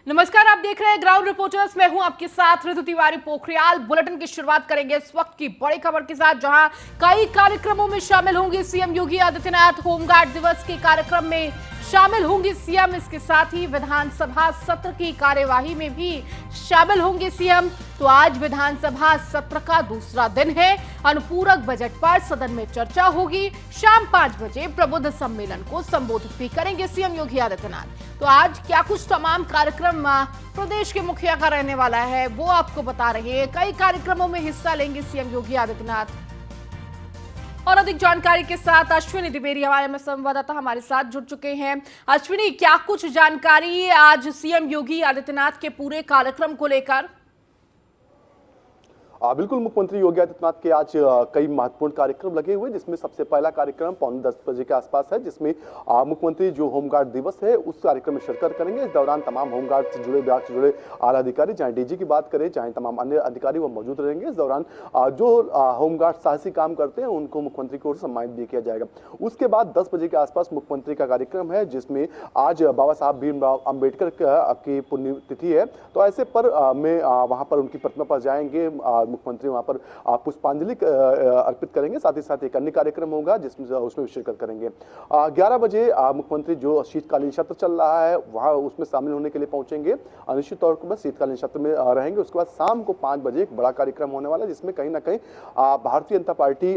नमस्कार, आप देख रहे हैं ग्राउंड रिपोर्टर्स। मैं हूं आपके साथ ऋतु तिवारी पोखरियाल। बुलेटिन की शुरुआत करेंगे इस वक्त की बड़ी खबर के साथ, जहां कई कार्यक्रमों में शामिल होंगे सीएम योगी आदित्यनाथ। होमगार्ड दिवस के कार्यक्रम में शामिल होंगे सीएम। इसके साथ ही विधानसभा सत्र की कार्यवाही में भी शामिल होंगे सीएम। तो आज विधानसभा सत्र का दूसरा दिन है। अनुपूरक बजट पर सदन में चर्चा होगी। शाम 5 बजे प्रबुद्ध सम्मेलन को संबोधित भी करेंगे सीएम योगी आदित्यनाथ। तो आज क्या कुछ तमाम कार्यक्रम प्रदेश के मुखिया का रहने वाला है, वो आपको बता रहे हैं। कई कार्यक्रमों में हिस्सा लेंगे सीएम योगी आदित्यनाथ। और अधिक जानकारी के साथ अश्विनी द्विवेदी हमारे संवाददाता हमारे साथ जुड़ चुके हैं। अश्विनी, क्या कुछ जानकारी आज सीएम योगी आदित्यनाथ के पूरे कार्यक्रम को लेकर? बिल्कुल, मुख्यमंत्री योगी आदित्यनाथ के आज कई महत्वपूर्ण कार्यक्रम लगे हुए, जिसमें सबसे पहला कार्यक्रम 9:45 बजे के आसपास है, जिसमें मुख्यमंत्री जो होमगार्ड दिवस है उस कार्यक्रम में शिरकत करेंगे। इस दौरान तमाम होमगार्ड से जुड़े, विभाग से जुड़े आला अधिकारी, चाहे डीजी की बात करें, चाहे तमाम अन्य अधिकारी, वो मौजूद रहेंगे। इस दौरान जो होमगार्ड साहसी काम करते हैं उनको मुख्यमंत्री की ओर से सम्मानित भी किया जाएगा। उसके बाद 10 बजे के आसपास मुख्यमंत्री का कार्यक्रम है, जिसमें आज बाबा साहब भीमराव अम्बेडकर की पुण्यतिथि है। तो ऐसे पर में वहां पर उनकी प्रतिमा पर जाएंगे, मुख्यमंत्री वहां पर पुष्पांजलि अर्पित करेंगे। साथ ही साथ एक अन्य कार्यक्रम होगा जिसमें उसमें शिरकत करेंगे। 11 बजे मुख्यमंत्री जो शीतकालीन सत्र चल रहा है वहां उसमें शामिल होने के लिए पहुंचेंगे। अनिश्चित तौर पर शीतकालीन सत्र में रहेंगे। उसके बाद शाम को 5 बजे एक बड़ा कार्यक्रम होने वाला है, जिसमें कहीं ना कहीं भारतीय जनता पार्टी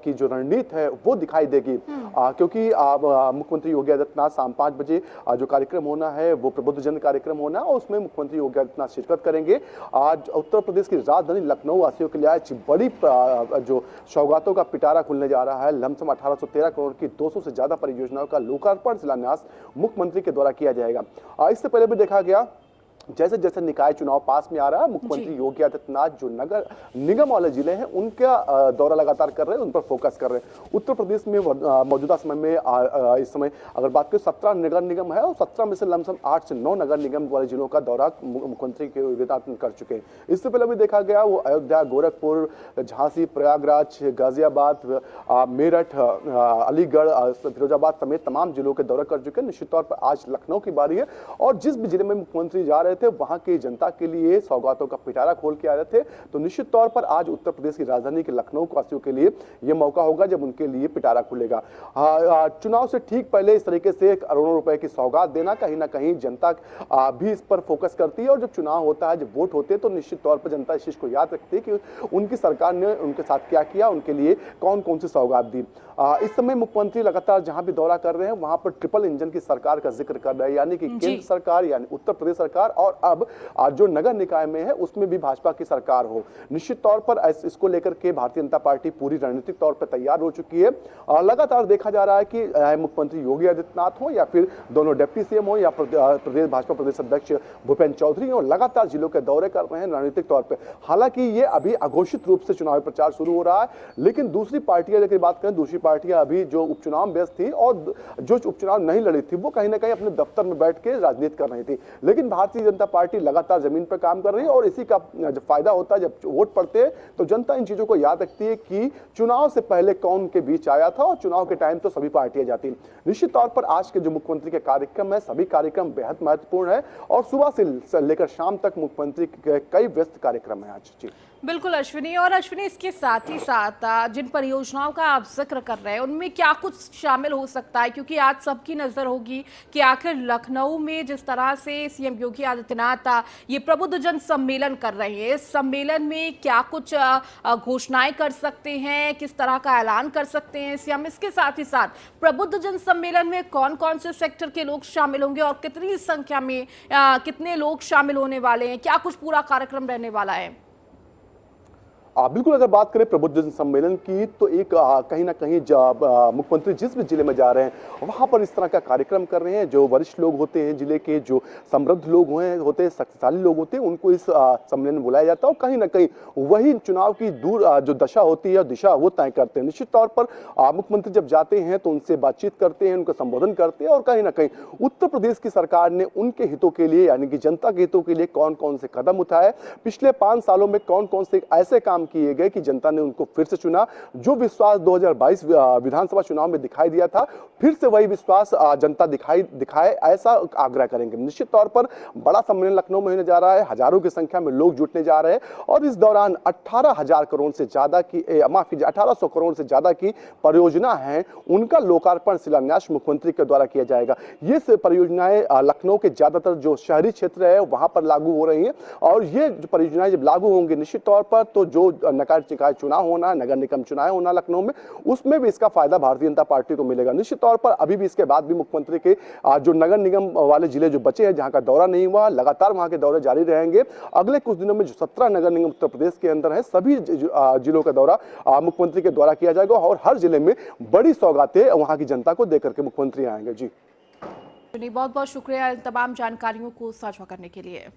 की जो रणनीति है वो दिखाई देगी। क्योंकि मुख्यमंत्री योगी आदित्यनाथ शाम 5 बजे जो कार्यक्रम होना है वो प्रबुद्ध जन कार्यक्रम होना है, और उसमें मुख्यमंत्री योगी आदित्यनाथ शिरकत करेंगे। आज उत्तर प्रदेश की राजधानी लखनऊ वासियों के लिए आज बड़ी जो सौगातों का पिटारा खुलने जा रहा है। लमसम 1813 करोड़ की 200 से ज्यादा परियोजनाओं का लोकार्पण शिलान्यास मुख्यमंत्री के द्वारा किया जाएगा। इससे पहले भी देखा गया, जैसे जैसे निकाय चुनाव पास में आ रहा है, मुख्यमंत्री योगी आदित्यनाथ जो नगर निगम वाले जिले हैं उनका दौरा लगातार कर रहे हैं, उन पर फोकस कर रहे हैं। उत्तर प्रदेश में मौजूदा समय में इस समय अगर बात करें 17 नगर निगम है, और 17 में से लमसम 8 से 9 नगर निगम वाले जिलों का दौरा मुख्यमंत्री के योगी कर चुके हैं। इससे पहले भी देखा गया वो अयोध्या, गोरखपुर, झांसी, प्रयागराज, गाजियाबाद, मेरठ, अलीगढ़, फिरोजाबाद समेत तमाम जिलों के दौरा कर चुके हैं। निश्चित तौर पर आज लखनऊ की बारी है, और जिस भी जिले में मुख्यमंत्री जा रहे थे वहां की जनता के लिए सौगातों का पिटारा खोल के आ रहे थे। तो निश्चित तौर पर आज उत्तर प्रदेश की राजधानी के लखनऊ वासियों के लिए यह मौका होगा जब उनके लिए पिटारा खुलेगा। चुनाव से ठीक पहले इस तरीके से करोड़ों रुपए की सौगात देना, कहीं ना कहीं जनता भी इस पर फोकस करती है। और जब चुनाव होता है, जब वोट होते हैं, तो निश्चित तौर पर जनता इस चीज को याद रखती है कि उनकी सरकार ने उनके साथ क्या किया, उनके लिए कौन कौन सी सौगात दी। इस समय मुख्यमंत्री लगातार जहां भी दौरा कर रहे हैं वहां पर ट्रिपल इंजन की सरकार का जिक्र कर रहे हैं, यानी कि केंद्र सरकार, यानी उत्तर प्रदेश सरकार, और अब जो नगर निकाय में है उसमें भी भाजपा की सरकार हो। निश्चित तौर पर इसको लेकर के भारतीय जनता पार्टी पूरी रणनीतिक तौर पर तैयार हो चुकी है। लगातार देखा जा रहा है कि मुख्यमंत्री योगी आदित्यनाथ हो या फिर दोनों डिप्टी सीएम हो या प्रदेश भाजपा प्रदेश अध्यक्ष भूपेंद्र चौधरी हो, लगातार जिलों के दौरे कर रहे हैं रणनीतिक तौर पर। हालांकि ये अभी अघोषित रूप से चुनावी प्रचार शुरू हो रहा है, लेकिन दूसरी पार्टियां की बात करें, दूसरी पार्टियां अभी जो उपचुनाव में व्यस्त थी और जो उपचुनाव नहीं लड़ी थी वो कहीं ना कहीं अपने दफ्तर में बैठ के राजनीति कर रही थी। लेकिन भारतीय जनता पार्टी लगातार जमीन पर काम कर रही है, और इसी का जब फायदा होता है, जब वोट पड़ते हैं तो जनता इन चीजों को याद रखती है कि चुनाव से पहले कौन उनके बीच आया था, और चुनाव के टाइम तो सभी पार्टियां जाती हैं। निश्चित तौर पर आज के जो मुख्यमंत्री के कार्यक्रम है, सभी कार्यक्रम बेहद महत्वपूर्ण है, और सुबह से लेकर शाम तक मुख्यमंत्री के कई व्यस्त कार्यक्रम है आज। जी बिल्कुल अश्विनी। और अश्विनी, इसके साथ ही साथ जिन परियोजनाओं का आप जिक्र कर रहे हैं उनमें क्या कुछ शामिल हो सकता है? क्योंकि आज सबकी नजर होगी कि आखिर लखनऊ में जिस तरह से सीएम योगी आदित्यनाथ ये प्रबुद्ध जन सम्मेलन कर रहे हैं, इस सम्मेलन में क्या कुछ घोषणाएं कर सकते हैं, किस तरह का ऐलान कर सकते हैं सीएम? इसके साथ ही साथ प्रबुद्ध जन सम्मेलन में कौन कौन से सेक्टर के लोग शामिल होंगे और कितनी संख्या में कितने लोग शामिल होने वाले हैं? क्या कुछ पूरा कार्यक्रम रहने वाला है? बिल्कुल, अगर बात करें प्रबुद्ध जन सम्मेलन की, तो एक कहीं ना कहीं मुख्यमंत्री जिस भी जिले में जा रहे हैं वहां पर इस तरह का कार्यक्रम कर रहे हैं। जो वरिष्ठ लोग होते हैं जिले के, जो समृद्ध लोग होते हैं, शक्तिशाली लोग होते हैं, उनको इस सम्मेलन में बुलाया जाता है, और कहीं ना कहीं वही चुनाव की दूर जो दशा होती है, दिशा वो तय करते हैं। निश्चित तौर पर मुख्यमंत्री जब जाते हैं तो उनसे बातचीत करते हैं, उनका संबोधन करते हैं, और कहीं ना कहीं उत्तर प्रदेश की सरकार ने उनके हितों के लिए, यानी कि जनता के हितों के लिए कौन कौन से कदम उठाए, पिछले 5 सालों में कौन कौन से ऐसे काम काम किए गए कि जनता ने उनको फिर से चुना। जो विश्वास 2022 विधानसभा चुनाव में दिखाई दिया था, फिर से वही विश्वास जनता दिखाए, ऐसा आग्रह करेंगे। निश्चित तौर पर बड़ा सम्मेलन लखनऊ में होने जा रहा है, हजारों की संख्या में लोग जुटने जा रहे हैं और इस दौरान 18,000 करोड़ से ज्यादा की, माफ कीजिए, 1800 करोड़ से ज्यादा की परियोजना है, उनका लोकार्पण शिलान्यास मुख्यमंत्री के द्वारा किया जाएगा। ये परियोजनाएं लखनऊ के ज्यादातर जो शहरी क्षेत्र है वहां पर लागू हो रही हैं और ये जो परियोजनाएं जब लागू होंगी निश्चित तौर पर तो जो नगर निकाय चुनाव होना, नगर निगम चुनाव होना लखनऊ में, उसमें भी इसका फायदा भारतीय जनता पार्टी को मिलेगा। निश्चित तौर पर अभी भी इसके बाद भी मुख्यमंत्री के जो नगर निगम वाले जिले जो बचे हैं, जहां का दौरा नहीं हुआ, लगातार वहां के दौरे जारी रहेंगे। अगले कुछ दिनों में जो 17 नगर निगम उत्तर प्रदेश के अंदर है, सभी जिलों का दौरा मुख्यमंत्री के द्वारा किया जाएगा और हर जिले में बड़ी सौगातें वहां की जनता को देकर के मुख्यमंत्री आएंगे। जी बहुत बहुत शुक्रिया तमाम जानकारियों को साझा करने के लिए।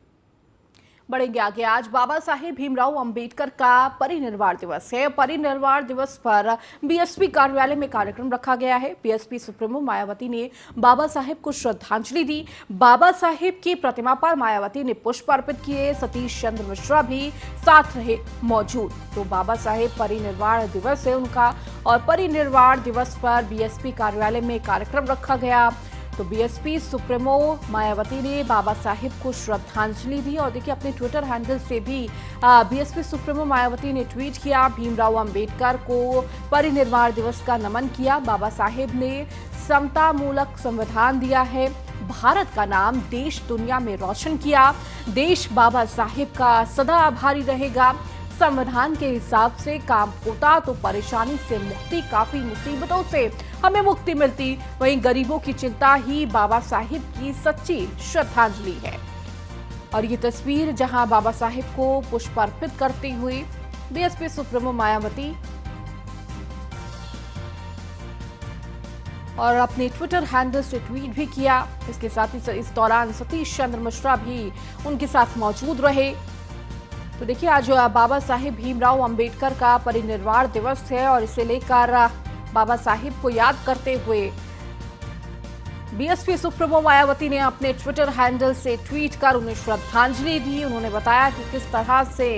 बढ़ेंगे आगे। आज बाबा साहेब भीमराव अंबेडकर का परिनिर्वाण दिवस है। परिनिर्वाण दिवस पर बीएसपी कार्यालय में कार्यक्रम रखा गया है। बीएसपी सुप्रीमो मायावती ने बाबा साहेब को श्रद्धांजलि दी। बाबा साहेब की प्रतिमा पर मायावती ने पुष्प अर्पित किए। सतीश चंद्र मिश्रा भी साथ रहे मौजूद। तो बाबा साहेब परिनिर्वाण दिवस है उनका और परिनिर्वाण दिवस पर बीएसपी कार्यालय में कार्यक्रम रखा गया। तो बीएसपी सुप्रीमो मायावती ने बाबा साहेब को श्रद्धांजलि दी और देखिए अपने ट्विटर हैंडल से भी बीएसपी सुप्रीमो मायावती ने ट्वीट किया, भीमराव अंबेडकर को परिनिर्वाण दिवस का नमन किया। बाबा साहेब ने समतामूलक संविधान दिया है, भारत का नाम देश दुनिया में रोशन किया। देश बाबा साहेब का सदा आभारी रहेगा। संविधान के हिसाब से काम होता तो परेशानी से मुक्ति, काफी मुसीबतों से हमें मुक्ति मिलती। वहीं गरीबों की चिंता ही बाबा साहिब की सच्ची श्रद्धांजलि है। और ये तस्वीर जहां बाबा साहिब को पुष्प अर्पित करती हुई बीएसपी सुप्रीमो मायावती और अपने ट्विटर हैंडल से ट्वीट भी किया। इसके साथ ही इस दौरान सतीश चंद्र मिश्रा भी उनके साथ मौजूद रहे। तो देखिए आज बाबा साहेब भीमराव अंबेडकर का परिनिर्वाण दिवस है और इसे लेकर बाबा साहेब को याद करते हुए बीएसपी सुप्रीमो मायावती ने अपने ट्विटर हैंडल से ट्वीट कर उन्हें श्रद्धांजलि दी। उन्होंने बताया कि किस तरह से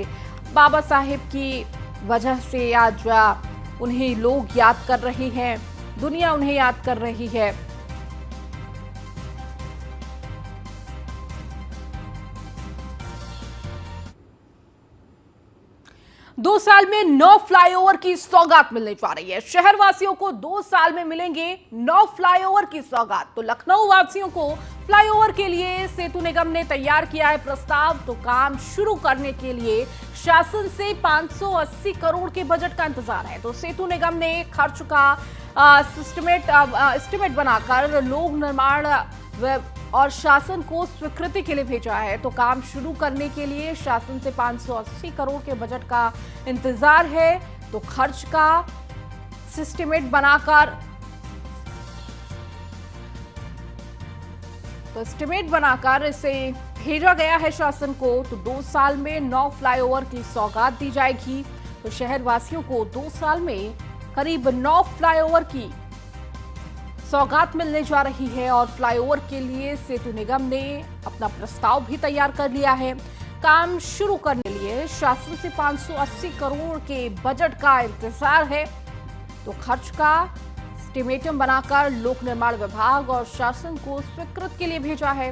बाबा साहेब की वजह से आज उन्हें लोग याद कर रहे हैं, दुनिया उन्हें याद कर रही है। 2 साल में 9 फ्लाईओवर की सौगात मिलने जा रही है। शहरवासियों को 2 साल में मिलेंगे 9 फ्लाईओवर की सौगात। तो लखनऊ वासियों को फ्लाईओवर के लिए सेतु निगम ने तैयार किया है प्रस्ताव। तो काम शुरू करने के लिए शासन से 580 करोड़ के बजट का इंतजार है। तो सेतु निगम ने खर्च का एस्टिमेट बनाकर लोक निर्माण और शासन को स्वीकृति के लिए भेजा है। तो काम शुरू करने के लिए शासन से 580 करोड़ के बजट का इंतजार है। तो खर्च का एस्टिमेट बनाकर इसे भेजा गया है शासन को। तो 2 साल में 9 फ्लाईओवर की सौगात दी जाएगी। तो शहर वासियों को 2 साल में करीब 9 फ्लाईओवर की सौगात मिलने जा रही है। और फ्लाईओवर के लिए सेतु निगम ने अपना प्रस्ताव भी तैयार कर लिया है। काम शुरू करने के लिए शासन से 580 करोड़ के बजट का इंतजार है। तो खर्च का एस्टिमेटम बनाकर लोक निर्माण विभाग और शासन को स्वीकृत के लिए भेजा है।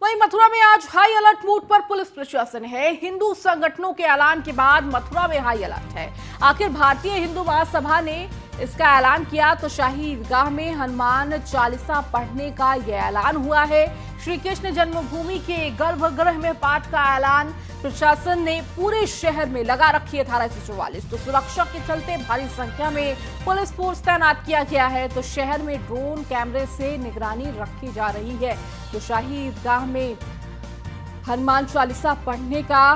वहीं मथुरा में आज हाई अलर्ट मोड पर पुलिस प्रशासन है। हिंदू संगठनों के ऐलान के बाद मथुरा में हाई अलर्ट है। आखिर भारतीय हिंदू महासभा ने इसका ऐलान किया तो शाही ईदगाह में हनुमान चालीसा पढ़ने का यह ऐलान हुआ है। श्री कृष्ण जन्मभूमि के गर्भगृह में पाठ का ऐलान प्रशासन ने पूरे शहर में लगा रखी है धारा 144। तो सुरक्षा के चलते भारी संख्या में पुलिस फोर्स तैनात किया गया है। तो शहर में ड्रोन कैमरे से निगरानी रखी जा रही है। तो शाही ईदगाह में हनुमान चालीसा पढ़ने का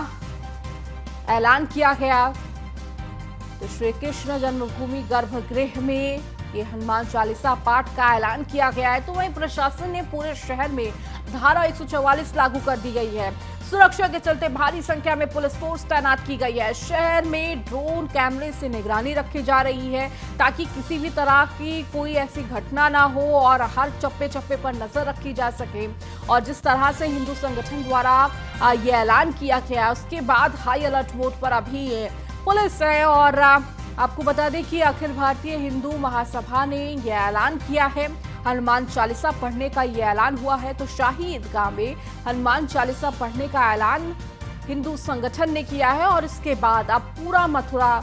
ऐलान किया गया। तो श्री कृष्ण जन्मभूमि गर्भगृह में ये हनुमान चालीसा पाठ का ऐलान किया गया है। तो वहीं प्रशासन ने पूरे शहर में धारा 144 लागू कर दी गई है। सुरक्षा के चलते भारी संख्या में पुलिस फोर्स तैनात की गई है। शहर में ड्रोन कैमरे से निगरानी रखी जा रही है ताकि किसी भी तरह की कोई ऐसी घटना ना हो और हर चप्पे चप्पे पर नजर रखी जा सके। और जिस तरह से हिंदू संगठन द्वारा ये ऐलान किया गया, उसके बाद हाई अलर्ट मोड पर अभी पुलिस है। और आपको बता दें कि अखिल भारतीय हिंदू महासभा ने यह ऐलान किया है। हनुमान चालीसा पढ़ने का ये ऐलान हुआ है। तो शाही ईदगाह में हनुमान चालीसा पढ़ने का ऐलान हिंदू संगठन ने किया है और इसके बाद अब पूरा मथुरा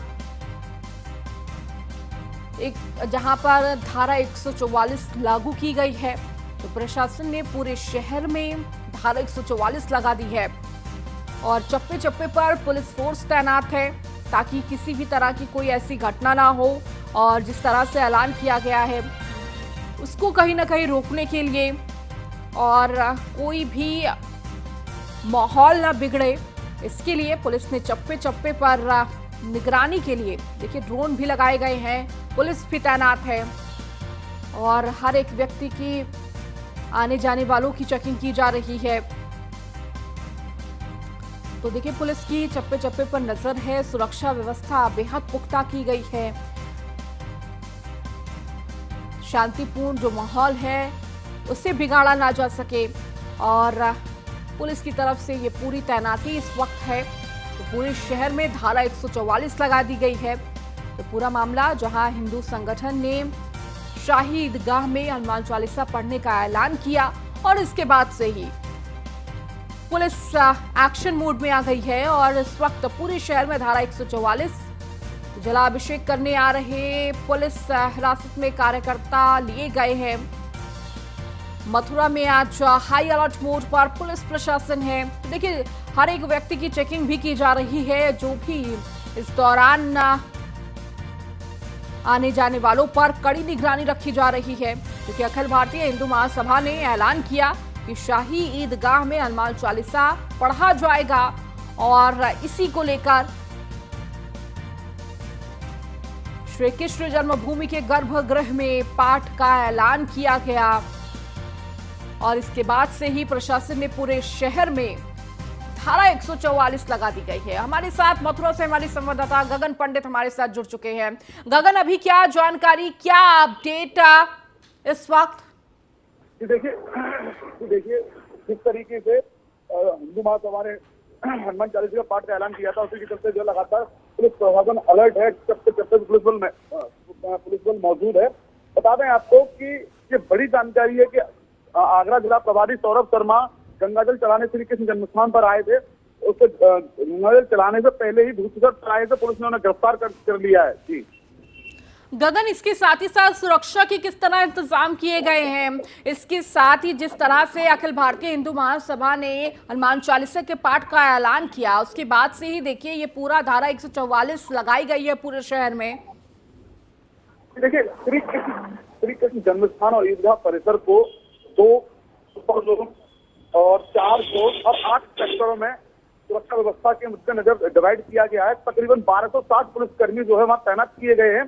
जहां पर धारा 144 लागू की गई है, तो प्रशासन ने पूरे शहर में धारा 144 लगा दी है और चप्पे चप्पे पर पुलिस फोर्स तैनात है ताकि किसी भी तरह की कोई ऐसी घटना ना हो। और जिस तरह से ऐलान किया गया है उसको कहीं ना कहीं रोकने के लिए और कोई भी माहौल ना बिगड़े, इसके लिए पुलिस ने चप्पे चप्पे पर निगरानी के लिए देखिए ड्रोन भी लगाए गए हैं, पुलिस भी तैनात है और हर एक व्यक्ति की आने जाने वालों की चेकिंग की जा रही है। तो देखिए पुलिस की चप्पे चप्पे पर नजर है। सुरक्षा व्यवस्था बेहद पुख्ता की गई है। शांतिपूर्ण जो माहौल है उसे बिगाड़ा ना जा सके और पुलिस की तरफ से ये पूरी तैनाती इस वक्त है। तो पूरे शहर में धारा 144 लगा दी गई है। तो पूरा मामला जहां हिंदू संगठन ने शाही ईदगाह में हनुमान चालीसा पढ़ने का ऐलान किया और इसके बाद से ही पुलिस एक्शन मोड में आ गई है और इस वक्त पूरे शहर में धारा 144 जलाभिषेक करने आ रहे पुलिस हिरासत में कार्यकर्ता लिए गए हैं। मथुरा में आज हाई अलर्ट मोड पर पुलिस प्रशासन है। देखिए हर एक व्यक्ति की चेकिंग भी की जा रही है, जो भी इस दौरान आने जाने वालों पर कड़ी निगरानी रखी जा रही है, क्योंकि अखिल भारतीय हिंदू महासभा ने ऐलान किया कि शाही ईदगाह में हनुमान चालीसा पढ़ा जाएगा और इसी को लेकर श्री कृष्ण जन्मभूमि के गर्भगृह में पाठ का ऐलान किया गया और इसके बाद से ही प्रशासन ने पूरे शहर में धारा 144 लगा दी गई है। हमारे साथ मथुरा से हमारी संवाददाता गगन पंडित हमारे साथ जुड़ चुके हैं। गगन, अभी क्या जानकारी, क्या अपडेट इस वक्त? देखिए जिस तरीके से हिंदू महासभा ने हनुमान चालीसा का पाठ का ऐलान किया था, उसी के चलते जो लगातार पुलिस प्रशासन अलर्ट है। चप्पे चप्पे पुलिस बल मौजूद है। बता दें आपको कि ये बड़ी जानकारी है कि आगरा जिला प्रभारी सौरभ शर्मा गंगाजल चलाने श्री कृष्ण जन्मस्थान पर आए थे। उससे गंगाजल चलाने से पहले ही भूतगर्भ आए थे, पुलिस ने उन्हें गिरफ्तार कर लिया है। जी गगन, इसके साथ ही साथ सुरक्षा के किस तरह इंतजाम किए गए हैं? इसके साथ ही जिस तरह से अखिल भारतीय हिंदू महासभा ने हनुमान चालीसा के पाठ का ऐलान किया, उसके बाद से ही देखिए ये पूरा धारा 144 लगाई गई है पूरे शहर में। देखिए श्री कृष्ण जन्मस्थान और ईदगाह परिसर को 2 सुपर जोन और 4 जोन और 8 सेक्टरों में सुरक्षा व्यवस्था के मद्देनजर डिवाइड किया गया है। तकरीबन 1260 पुलिसकर्मी जो है वहाँ तैनात किए गए हैं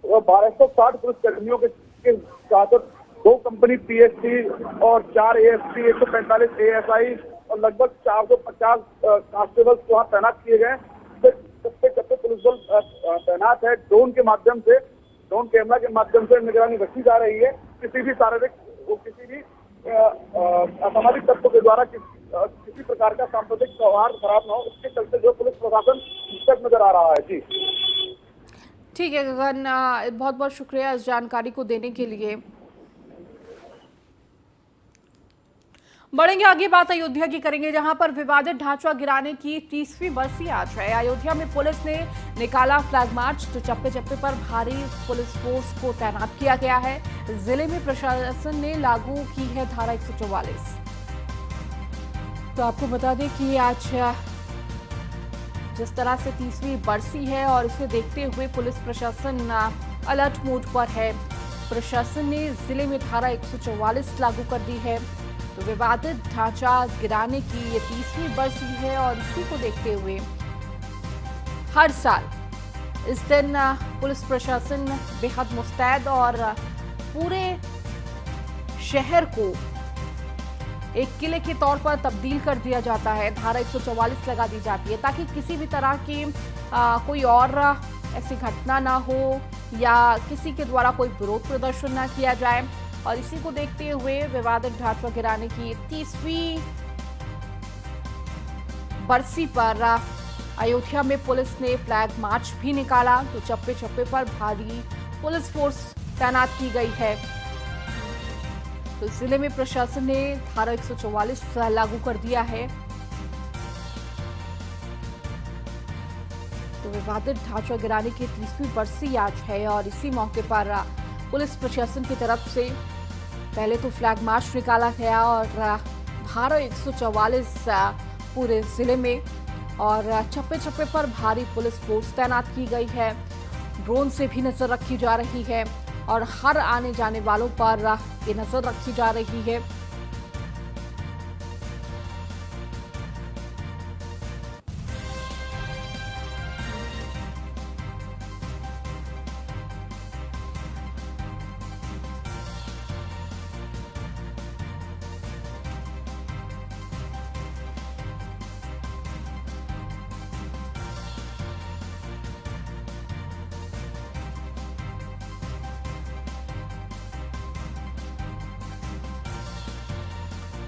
और 1260 पुलिसकर्मियों के साथ 2 कंपनी पीएससी और 4 एएसपी, 145 एएसआई और लगभग 450 कांस्टेबल्स वहाँ तैनात किए गए। चप्पे पुलिस बल तैनात है। ड्रोन के माध्यम से, ड्रोन कैमरा के माध्यम से निगरानी रखी जा रही है। किसी भी असामाजिक तत्व के द्वारा किसी प्रकार का सांप्रदायिक व्यवहार खराब न हो, उसके चलते जो पुलिस प्रशासन सख्त नजर आ रहा है। जी ठीक है गगन, बहुत बहुत शुक्रिया इस जानकारी को देने के लिए। बढ़ेंगे आगे, बात अयोध्या की करेंगे, जहां पर विवादित ढांचा गिराने की 30वीं बरसी आज है। अयोध्या में पुलिस ने निकाला फ्लैग मार्च। तो चप्पे चप्पे पर भारी पुलिस फोर्स को तैनात किया गया है। जिले में प्रशासन ने लागू की है धारा 144। तो आपको बता दें कि आज जिस तरह से 30वीं बरसी है और इसे देखते हुए पुलिस प्रशासन अलर्ट मोड पर है। प्रशासन ने जिले में धारा 144 लागू कर दी है। तो विवादित ढांचा गिराने की ये 30वीं बरसी है और इसी को देखते हुए हर साल इस दिन पुलिस प्रशासन बेहद मुस्तैद और पूरे शहर को एक किले के तौर पर तब्दील कर दिया जाता है। धारा 144 लगा दी जाती है ताकि किसी भी तरह की कोई और ऐसी घटना ना हो या किसी के द्वारा कोई विरोध प्रदर्शन ना किया जाए। और इसी को देखते हुए विवादित ढांचा गिराने की 30वीं बरसी पर अयोध्या में पुलिस ने फ्लैग मार्च भी निकाला, तो चप्पे चप्पे पर भारी पुलिस फोर्स तैनात की गई है। तो जिले में प्रशासन ने धारा 144 लागू कर दिया है। तो विवादित ढांचा गिराने की 30वीं बरसी आज है और इसी मौके पर पुलिस प्रशासन की तरफ से पहले तो फ्लैग मार्च निकाला गया और धारा 144 पूरे जिले में और चप्पे चप्पे पर भारी पुलिस फोर्स तैनात की गई है। ड्रोन से भी नजर रखी जा रही है और हर आने जाने वालों पर ये नजर रखी जा रही है।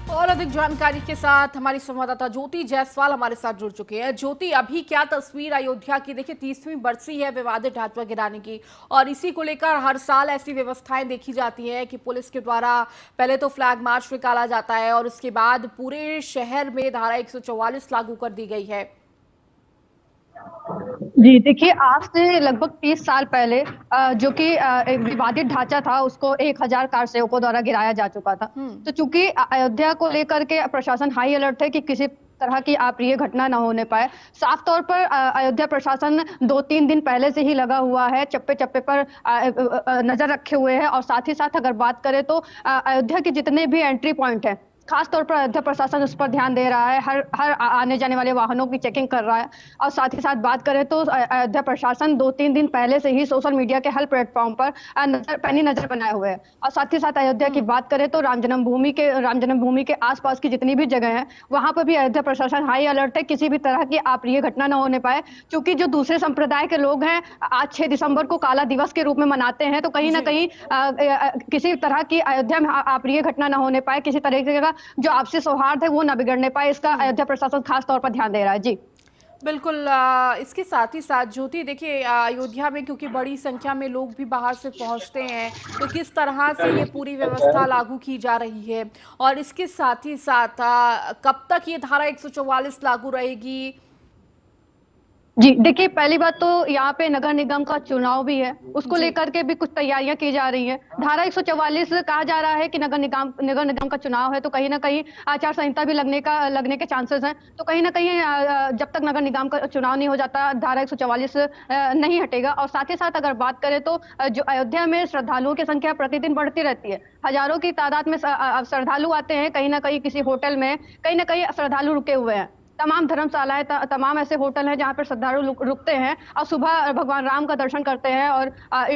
और अधिक जानकारी के साथ हमारी संवाददाता ज्योति जायसवाल हमारे साथ जुड़ चुके हैं। ज्योति, अभी क्या तस्वीर अयोध्या की? देखिए 30वीं बरसी है विवादित ढांचा गिराने की और इसी को लेकर हर साल ऐसी व्यवस्थाएं देखी जाती है कि पुलिस के द्वारा पहले तो फ्लैग मार्च निकाला जाता है और उसके बाद पूरे शहर में धारा 144 लागू कर दी गई है। जी देखिए, आज से लगभग 30 साल पहले जो कि एक विवादित ढांचा था उसको 1000 कार सेवकों द्वारा गिराया जा चुका था। तो चूंकि अयोध्या को लेकर के प्रशासन हाई अलर्ट है कि किसी तरह की अप्रिय घटना न होने पाए। साफ तौर पर अयोध्या प्रशासन 2-3 दिन पहले से ही लगा हुआ है, चप्पे चप्पे पर नजर रखे हुए है और साथ ही साथ अगर बात करें तो अयोध्या के जितने भी एंट्री पॉइंट है खास तौर पर अयोध्या प्रशासन उस पर ध्यान दे रहा है। हर आने जाने वाले वाहनों की चेकिंग कर रहा है और साथ ही साथ बात करें तो अयोध्या प्रशासन 2-3 दिन पहले से ही सोशल मीडिया के हर प्लेटफॉर्म पर पैनी नजर बनाए हुए है। और साथ ही साथ अयोध्या की बात करें तो राम जन्मभूमि के आसपास की जितनी भी जगह है वहां पर भी अयोध्या प्रशासन हाई अलर्ट है, किसी भी तरह की अप्रिय घटना न होने पाए। क्योंकि जो दूसरे संप्रदाय के लोग हैं आज 6 दिसंबर को काला दिवस के रूप में मनाते हैं, तो कहीं ना कहीं किसी तरह की अयोध्या में अप्रिय घटना न होने पाए, किसी तरीके का जो आपसी सौहार्द है वो न बिगड़ने पाए, इसका अयोध्या प्रशासन खास तौर पर ध्यान दे रहा है। जी बिल्कुल। इसके साथ ही साथ ज्योति, देखिए अयोध्या में क्योंकि बड़ी संख्या में लोग भी बाहर से पहुंचते हैं, तो किस तरह से ये पूरी व्यवस्था लागू की जा रही है और इसके साथ ही साथ कब तक ये धारा 144 लागू रहेगी? जी देखिए, पहली बात तो यहाँ पे नगर निगम का चुनाव भी है, उसको लेकर के भी कुछ तैयारियां की जा रही हैं। धारा 144 कहा जा रहा है कि नगर निगम का चुनाव है, तो कहीं ना कहीं आचार संहिता भी लगने के चांसेस हैं। तो कहीं ना कहीं जब तक नगर निगम का चुनाव नहीं हो जाता धारा 144 नहीं हटेगा। और साथ ही साथ अगर बात करें तो जो अयोध्या में श्रद्धालुओं की संख्या प्रतिदिन बढ़ती रहती है, हजारों की तादाद में श्रद्धालु आते हैं। कहीं ना कहीं किसी होटल में कहीं ना कहीं श्रद्धालु रुके हुए हैं। तमाम धर्मशालाएं तमाम ऐसे होटल हैं जहां पर श्रद्धालु रुकते हैं और सुबह भगवान राम का दर्शन करते हैं और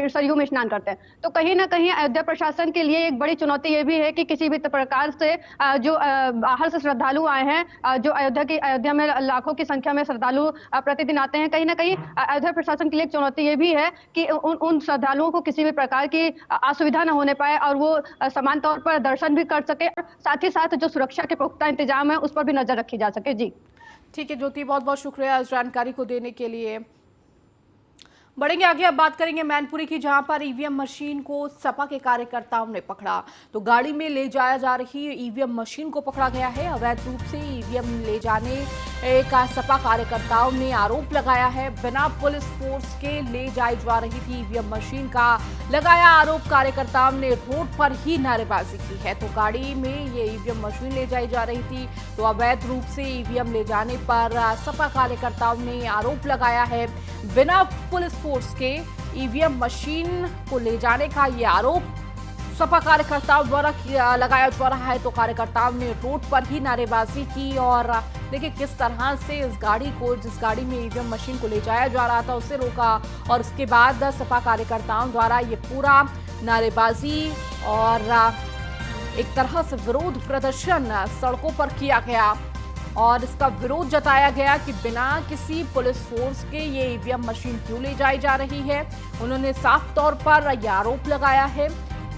सरयू में स्नान करते हैं। तो कहीं ना कहीं अयोध्या प्रशासन के लिए एक बड़ी चुनौती ये भी है कि किसी भी प्रकार से जो बाहर से श्रद्धालु आए हैं, जो अयोध्या में लाखों की संख्या में श्रद्धालु प्रतिदिन आते हैं, कहीं ना कहीं अयोध्या प्रशासन के लिए एक चुनौती ये भी है कि उन श्रद्धालुओं को किसी भी प्रकार की असुविधा न होने पाए और वो समान तौर पर दर्शन भी कर सके। साथ ही साथ जो सुरक्षा के पुख्ता इंतजाम है उस पर भी नजर रखी जा सके। जी ठीक है ज्योति, बहुत बहुत शुक्रिया इस जानकारी को देने के लिए। बढ़ेंगे आगे, अब बात करेंगे मैनपुरी की, जहां पर ईवीएम मशीन को सपा के कार्यकर्ताओं ने पकड़ा। तो गाड़ी में ले जाया जा रही ईवीएम मशीन को पकड़ा गया है। अवैध रूप से ईवीएम ले जाने का सपा कार्यकर्ताओं ने आरोप लगाया है। बिना पुलिस फोर्स के ले जाई जा रही थी ईवीएम मशीन का लगाया आरोप। कार्यकर्ताओं ने रोड पर ही नारेबाजी की है। तो गाड़ी में ये ईवीएम मशीन ले जाई जा रही थी, तो अवैध रूप से ईवीएम ले जाने पर सपा कार्यकर्ताओं ने आरोप लगाया है। बिना पुलिस फोर्स के ईवीएम मशीन को ले जाने का ये आरोप सपा कार्यकर्ताओं द्वारा लगाया जा रहा है। तो कार्यकर्ताओं ने रोड पर ही नारेबाजी की और देखिए किस तरह से इस गाड़ी को, जिस गाड़ी में ईवीएम मशीन को ले जाया जा रहा था, उसे रोका और उसके बाद सपा कार्यकर्ताओं द्वारा ये पूरा नारेबाजी और एक तरह से विरोध प्रदर्शन सड़कों पर किया गया और इसका विरोध जताया गया कि बिना किसी पुलिस फोर्स के ये ईवीएम मशीन क्यों ले जाई जा रही है। उन्होंने साफ तौर पर यह आरोप लगाया है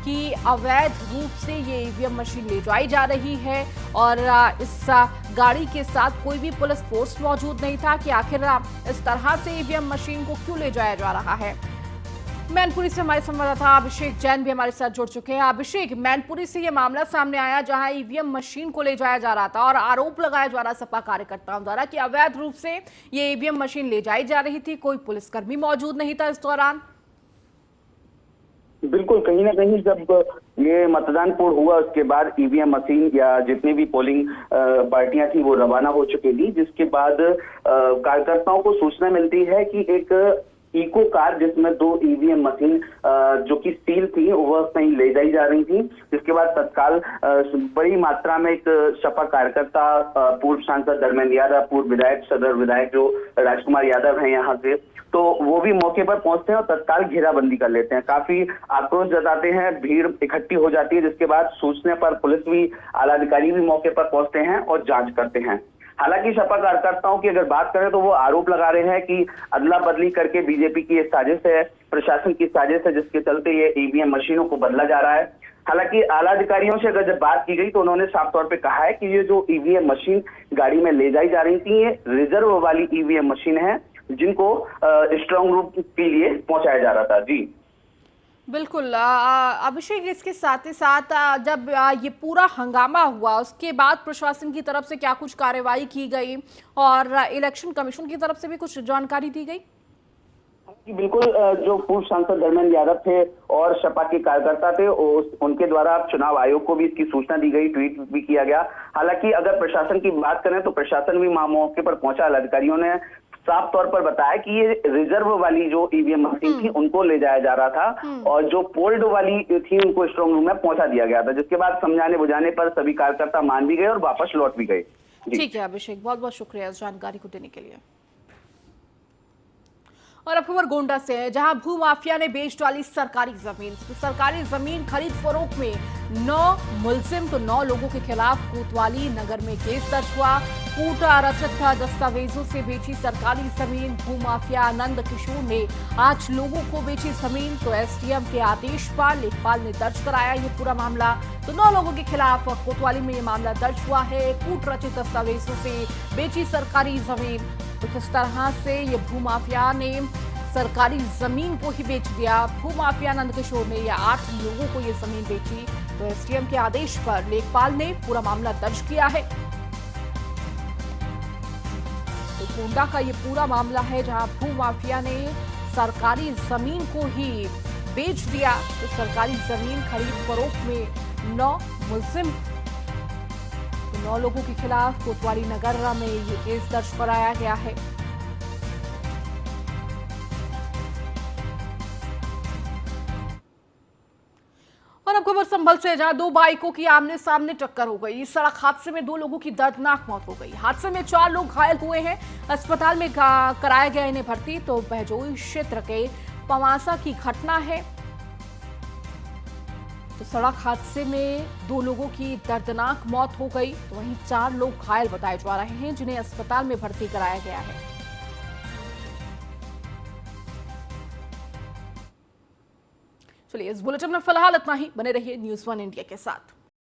कि अवैध रूप से ये ईवीएम मशीन ले जाई जा रही है और इस गाड़ी के साथ कोई भी पुलिस फोर्स मौजूद नहीं था कि आखिर इस तरह से ईवीएम मशीन को क्यों ले जाया जा रहा है। मैनपुरी से हमारे संवाददाता अभिषेक जैन भी हमारे साथ जुड़ चुके हैं। अभिषेक, मैनपुरी से ये मामला सामने आया जहां ईवीएम मशीन को ले जाया जा रहा था और आरोप लगाया जा रहा सपा कार्यकर्ताओं द्वारा कि अवैध रूप से ये ईवीएम मशीन ले जाई जा रही थी, कोई पुलिसकर्मी मौजूद नहीं था इस दौरान। बिल्कुल, कहीं ना कहीं जब ये मतदान पूर्ण हुआ उसके बाद ईवीएम मशीन या जितनी भी पोलिंग पार्टियां थी वो रवाना हो चुकी थी, जिसके बाद कार्यकर्ताओं को सूचना मिलती है कि एक इको कार जिसमें 2 ईवीएम मशीन जो कि सील थी वह कहीं ले जाई जा रही थी, जिसके बाद तत्काल बड़ी मात्रा में एक सपा कार्यकर्ता, पूर्व सांसद धर्मेंद्र यादव, पूर्व विधायक, सदर विधायक जो राजकुमार यादव हैं यहाँ से, तो वो भी मौके पर पहुंचते हैं और तत्काल घेराबंदी कर लेते हैं। काफी आक्रोश जताते हैं, भीड़ इकट्ठी हो जाती है, जिसके बाद सूचना पर पुलिस भी, आला अधिकारी भी मौके पर पहुंचते हैं और जांच करते हैं। हालांकि सपा कार्यकर्ताओं की अगर बात करें तो वो आरोप लगा रहे हैं कि अदला बदली करके बीजेपी की ये साजिश है, प्रशासन की साजिश है, जिसके चलते ये ईवीएम मशीनों को बदला जा रहा है। हालांकि आला अधिकारियों से अगर जब बात की गई तो उन्होंने साफ तौर पे कहा है कि ये जो ईवीएम मशीन गाड़ी में ले जाई जा रही थी ये रिजर्व वाली ईवीएम मशीन है, जिनको स्ट्रांग रूम के लिए पहुंचाया जा रहा था। जी बिल्कुल अभिषेक, इसके साथ ही साथ जब ये पूरा हंगामा हुआ उसके बाद प्रशासन की तरफ से क्या कुछ कार्रवाई की गई और इलेक्शन कमीशन की तरफ से भी कुछ जानकारी दी गई? बिल्कुल, जो पूर्व सांसद धर्मेंद्र यादव थे और सपा के कार्यकर्ता थे उनके द्वारा चुनाव आयोग को भी इसकी सूचना दी गई, ट्वीट भी किया गया। हालांकि अगर प्रशासन की बात करें तो प्रशासन भी मौके पर पहुंचा, अधिकारियों ने साफ तौर पर बताया कि ये रिजर्व वाली जो ईवीएम मशीन थी उनको ले जाया जा रहा था और जो पोल्ड वाली थी उनको स्ट्रांग रूम में पहुंचा दिया गया था, जिसके बाद समझाने बुझाने पर सभी कार्यकर्ता मान भी गए और वापस लौट भी गए। ठीक है अभिषेक, बहुत बहुत शुक्रिया इस जानकारी को देने के लिए। और अब खबर गोंडा से है, जहां भूमाफिया ने बेच डाली सरकारी जमीन। सरकारी जमीन खरीद फरोख्त में 9 मुलजिम तो 9 लोगों के खिलाफ कोतवाली नगर में केस दर्ज हुआ। कूटा रचित दस्तावेजों से बेची सरकारी जमीन भूमाफिया आनंद किशोर ने 8 लोगों को बेची जमीन, तो एसडीएम के आदेश पर लेखपाल ने दर्ज कराया ये पूरा मामला। तो 9 लोगों के खिलाफ कोतवाली में ये मामला दर्ज हुआ है। कूट रचित दस्तावेजों से बेची सरकारी जमीन, तो किस तरह से ये भूमाफिया ने सरकारी जमीन को ही बेच दिया। भूमाफिया आनंद किशोर ने ये 8 लोगों को ये जमीन बेची, तो एसडीएम के आदेश पर लेखपाल ने पूरा मामला दर्ज किया है। तो गोंडा का ये पूरा मामला है जहां भूमाफिया ने सरकारी जमीन को ही बेच दिया। तो सरकारी जमीन खरीद फरोख्त में 9 मुलजिम, 9 लोगों के खिलाफ कोतवाली नगर में ये केस दर्ज कराया गया है। और अब खबर संभल से, जहां 2 बाइकों की आमने सामने टक्कर हो गई। इस सड़क हादसे में 2 लोगों की दर्दनाक मौत हो गई। हादसे में 4 लोग घायल हुए हैं, अस्पताल में कराया गया इन्हें भर्ती। तो बहजोई क्षेत्र के पवासा की घटना है। तो सड़क हादसे में 2 लोगों की दर्दनाक मौत हो गई, तो वहीं 4 लोग घायल बताए जा रहे हैं, जिन्हें अस्पताल में भर्ती कराया गया है। चलिए, इस बुलेटिन में फिलहाल इतना ही। बने रहिए न्यूज़ 1 इंडिया के साथ।